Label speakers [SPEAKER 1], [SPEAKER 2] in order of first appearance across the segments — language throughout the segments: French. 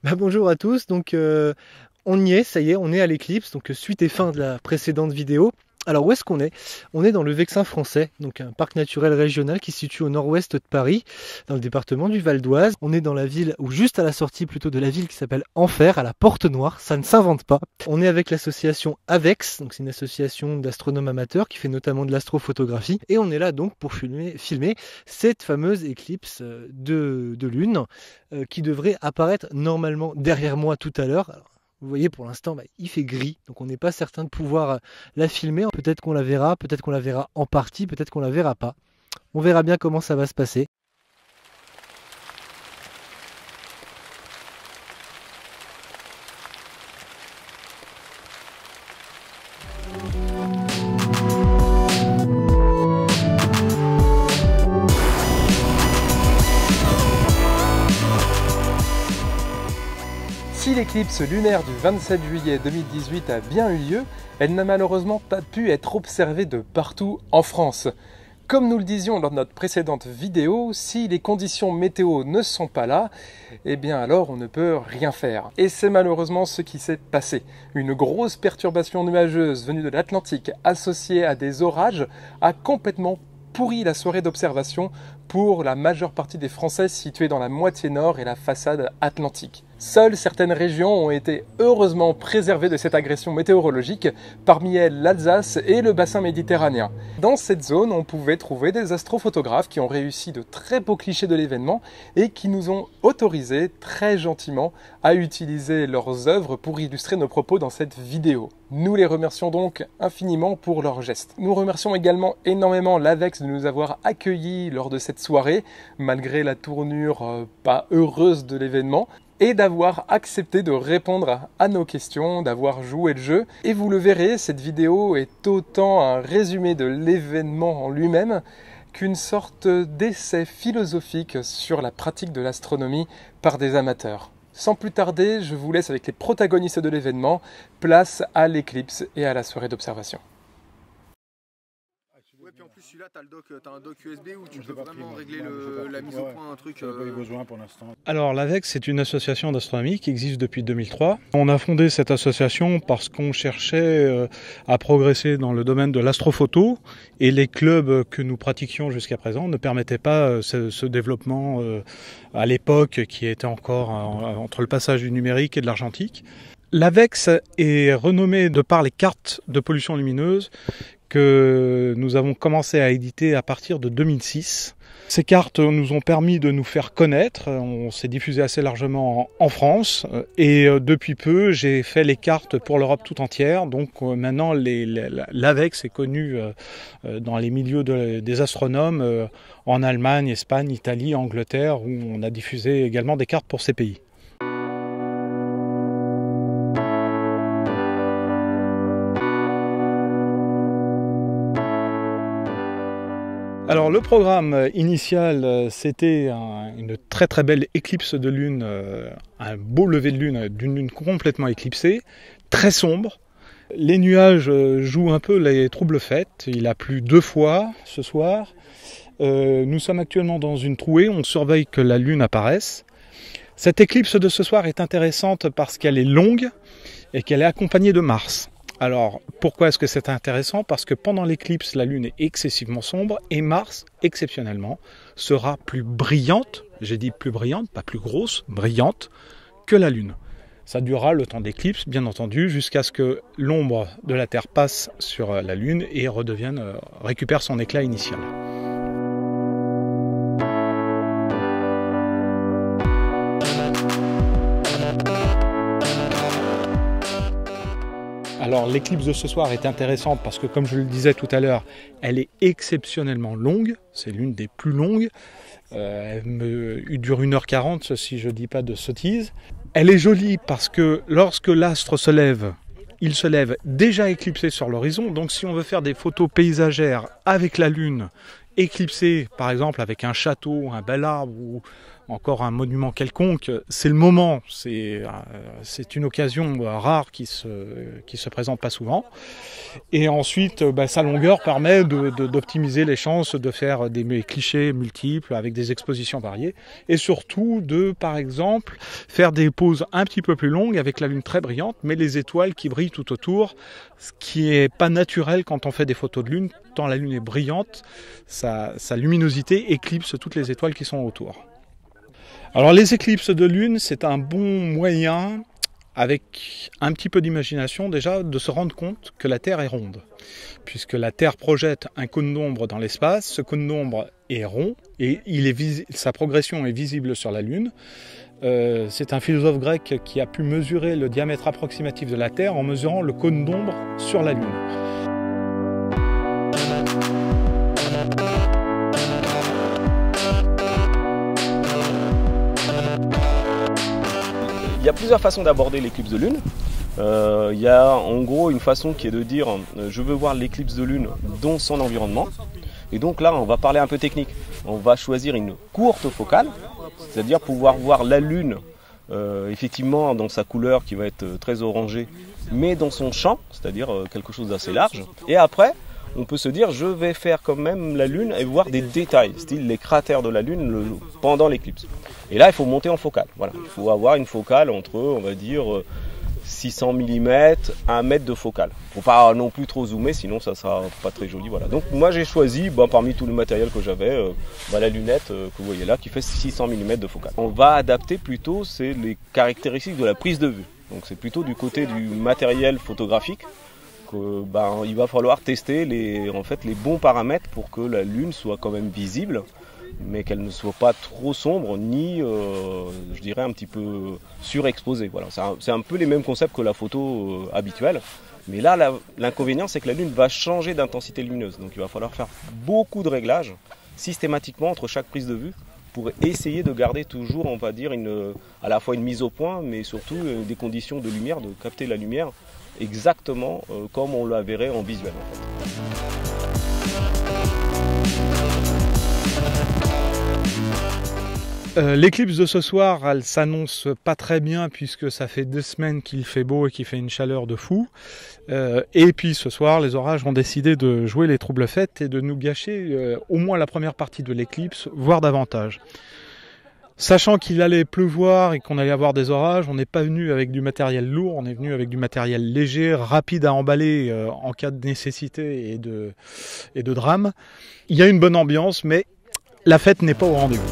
[SPEAKER 1] Bonjour à tous, on y est, ça y est, on est à l'éclipse, suite et fin de la précédente vidéo. Alors où est-ce qu'on est? On est dans le Vexin français, donc un parc naturel régional qui se situe au nord-ouest de Paris, dans le département du Val d'Oise. On est dans la ville, ou juste à la sortie plutôt de la ville qui s'appelle Enfer, à la Porte Noire, ça ne s'invente pas. On est avec l'association AVEX, donc c'est une association d'astronomes amateurs qui fait notamment de l'astrophotographie. Et on est là donc pour filmer cette fameuse éclipse de lune qui devrait apparaître normalement derrière moi tout à l'heure. Vous voyez, pour l'instant, il fait gris, donc on n'est pas certain de pouvoir la filmer. Peut-être qu'on la verra, peut-être qu'on la verra en partie, peut-être qu'on la verra pas. On verra bien comment ça va se passer.
[SPEAKER 2] Si l'éclipse lunaire du 27 juillet 2018 a bien eu lieu, elle n'a malheureusement pas pu être observée de partout en France. Comme nous le disions lors de notre précédente vidéo, si les conditions météo ne sont pas là, eh bien alors on ne peut rien faire. Et c'est malheureusement ce qui s'est passé. Une grosse perturbation nuageuse venue de l'Atlantique associée à des orages a complètement pourri la soirée d'observation pour la majeure partie des Français situés dans la moitié nord et la façade atlantique. Seules certaines régions ont été heureusement préservées de cette agression météorologique, parmi elles l'Alsace et le bassin méditerranéen. Dans cette zone, on pouvait trouver des astrophotographes qui ont réussi de très beaux clichés de l'événement et qui nous ont autorisé très gentiment à utiliser leurs œuvres pour illustrer nos propos dans cette vidéo. Nous les remercions donc infiniment pour leurs gestes. Nous remercions également énormément l'AVEX de nous avoir accueillis lors de cette soirée, malgré la tournure pas heureuse de l'événement, et d'avoir accepté de répondre à nos questions, d'avoir joué le jeu. Et vous le verrez, cette vidéo est autant un résumé de l'événement en lui-même qu'une sorte d'essai philosophique sur la pratique de l'astronomie par des amateurs. Sans plus tarder, je vous laisse avec les protagonistes de l'événement, place à l'éclipse et à la soirée d'observation.
[SPEAKER 3] Ouais, puis en plus celui-là t'as un dock USB où tu peux vraiment régler la mise au point, un truc.
[SPEAKER 4] J'avais pas eu besoin pour l'instant.
[SPEAKER 5] Alors l'AVEX, c'est une association d'astronomie qui existe depuis 2003. On a fondé cette association parce qu'on cherchait à progresser dans le domaine de l'astrophoto et les clubs que nous pratiquions jusqu'à présent ne permettaient pas ce développement à l'époque qui était encore entre le passage du numérique et de l'argentique. L'AVEX est renommée de par les cartes de pollution lumineuse que nous avons commencé à éditer à partir de 2006. Ces cartes nous ont permis de nous faire connaître, on s'est diffusé assez largement en France et depuis peu j'ai fait les cartes pour l'Europe tout entière, donc maintenant l'AVEX est connu dans les milieux des astronomes en Allemagne, Espagne, Italie, Angleterre où on a diffusé également des cartes pour ces pays. Alors le programme initial, c'était une très très belle éclipse de lune, un beau lever de lune d'une lune complètement éclipsée, très sombre. Les nuages jouent un peu les troubles fêtes, il a plu 2 fois ce soir. Nous sommes actuellement dans une trouée, on surveille que la lune apparaisse. Cette éclipse de ce soir est intéressante parce qu'elle est longue et qu'elle est accompagnée de Mars. Alors, pourquoi est-ce que c'est intéressant? Parce que pendant l'éclipse, la Lune est excessivement sombre et Mars, exceptionnellement, sera plus brillante, j'ai dit plus brillante, pas plus grosse, brillante, que la Lune. Ça durera le temps d'éclipse, bien entendu, jusqu'à ce que l'ombre de la Terre passe sur la Lune et récupère son éclat initial. Alors l'éclipse de ce soir est intéressante parce que comme je le disais tout à l'heure, elle est exceptionnellement longue, c'est l'une des plus longues, elle dure 1h40 si je ne dis pas de sottises. Elle est jolie parce que lorsque l'astre se lève, il se lève déjà éclipsé sur l'horizon, donc si on veut faire des photos paysagères avec la Lune éclipsée, par exemple avec un château, un bel arbre encore un monument quelconque, c'est le moment, c'est une occasion rare qui se présente pas souvent. Et ensuite, sa longueur permet d'optimiser les chances de faire des clichés multiples avec des expositions variées et surtout de, par exemple, faire des poses un petit peu plus longues avec la lune très brillante, mais les étoiles qui brillent tout autour, ce qui est pas naturel quand on fait des photos de lune, tant la lune est brillante, sa luminosité éclipse toutes les étoiles qui sont autour. Alors les éclipses de lune, c'est un bon moyen, avec un petit peu d'imagination déjà, de se rendre compte que la Terre est ronde. Puisque la Terre projette un cône d'ombre dans l'espace, ce cône d'ombre est rond et sa progression est visible sur la Lune. C'est un philosophe grec qui a pu mesurer le diamètre approximatif de la Terre en mesurant le cône d'ombre sur la Lune.
[SPEAKER 4] Il y a plusieurs façons d'aborder l'éclipse de lune. Il y a en gros une façon qui est de dire je veux voir l'éclipse de lune dans son environnement. Et donc là on va parler un peu technique. On va choisir une courte focale, c'est-à-dire pouvoir voir la lune effectivement dans sa couleur qui va être très orangée, mais dans son champ, c'est-à-dire quelque chose d'assez large. Et après on peut se dire je vais faire quand même la lune et voir des détails, style les cratères de la lune pendant l'éclipse. Et là il faut monter en focale. Voilà, il faut avoir une focale entre on va dire 600 mm, 1 mètre de focale. Il ne faut pas non plus trop zoomer, sinon ça ne sera pas très joli. Voilà. Donc moi j'ai choisi, parmi tout le matériel que j'avais, la lunette que vous voyez là, qui fait 600 mm de focale. On va adapter plutôt, c'est les caractéristiques de la prise de vue. Donc c'est plutôt du côté du matériel photographique qu'il va falloir tester les bons paramètres pour que la lune soit quand même visible, mais qu'elle ne soit pas trop sombre ni je dirais un petit peu surexposée. Voilà, c'est un peu les mêmes concepts que la photo habituelle, mais là l'inconvénient c'est que la lune va changer d'intensité lumineuse, donc il va falloir faire beaucoup de réglages systématiquement entre chaque prise de vue pour essayer de garder toujours, on va dire, à la fois une mise au point, mais surtout des conditions de lumière, de capter la lumière exactement comme on la verrait en visuel en fait.
[SPEAKER 5] L'éclipse de ce soir, elle s'annonce pas très bien puisque ça fait 2 semaines qu'il fait beau et qu'il fait une chaleur de fou. Et puis ce soir, les orages ont décidé de jouer les troubles fêtes et de nous gâcher au moins la première partie de l'éclipse, voire davantage. Sachant qu'il allait pleuvoir et qu'on allait avoir des orages, on n'est pas venu avec du matériel lourd, on est venu avec du matériel léger, rapide à emballer en cas de nécessité et de drame. Il y a une bonne ambiance, mais la fête n'est pas au rendez-vous.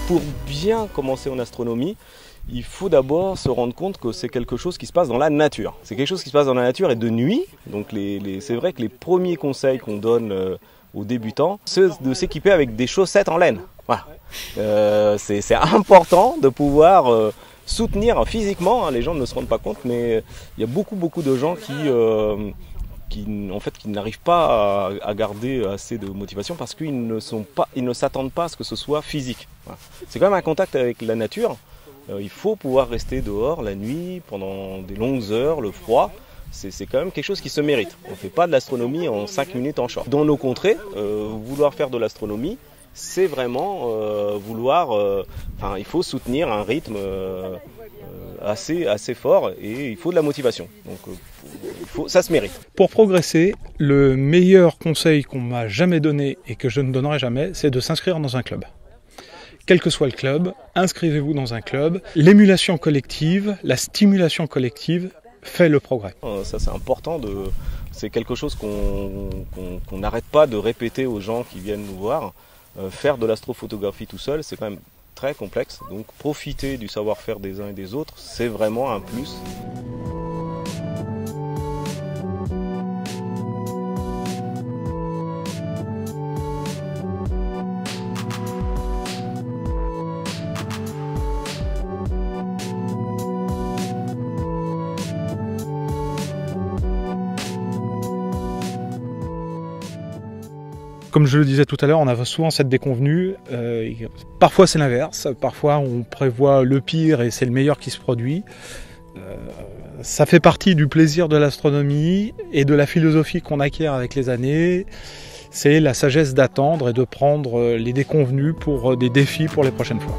[SPEAKER 4] Pour bien commencer en astronomie, il faut d'abord se rendre compte que c'est quelque chose qui se passe dans la nature. C'est quelque chose qui se passe dans la nature et de nuit. Donc c'est vrai que les premiers conseils qu'on donne aux débutants, c'est de s'équiper avec des chaussettes en laine. Voilà. C'est important de pouvoir soutenir physiquement, les gens ne se rendent pas compte, mais il y a beaucoup de gens qui n'arrivent pas à garder assez de motivation parce qu'ils ne s'attendent pas à ce que ce soit physique. Voilà. C'est quand même un contact avec la nature. Il faut pouvoir rester dehors la nuit pendant des longues heures, le froid. C'est quand même quelque chose qui se mérite. On ne fait pas de l'astronomie en 5 minutes en short. Dans nos contrées, vouloir faire de l'astronomie, c'est vraiment il faut soutenir un rythme assez fort et il faut de la motivation. Donc ça se mérite.
[SPEAKER 5] Pour progresser, le meilleur conseil qu'on m'a jamais donné et que je ne donnerai jamais, c'est de s'inscrire dans un club. Quel que soit le club, inscrivez-vous dans un club. L'émulation collective, la stimulation collective fait le progrès.
[SPEAKER 4] Ça c'est important, c'est quelque chose qu'on n'arrête pas de répéter aux gens qui viennent nous voir. Faire de l'astrophotographie tout seul, c'est quand même très complexe. Donc profiter du savoir-faire des uns et des autres, c'est vraiment un plus.
[SPEAKER 5] Comme je le disais tout à l'heure, on a souvent cette déconvenue. Parfois c'est l'inverse, parfois on prévoit le pire et c'est le meilleur qui se produit. Ça fait partie du plaisir de l'astronomie et de la philosophie qu'on acquiert avec les années. C'est la sagesse d'attendre et de prendre les déconvenues pour des défis pour les prochaines fois.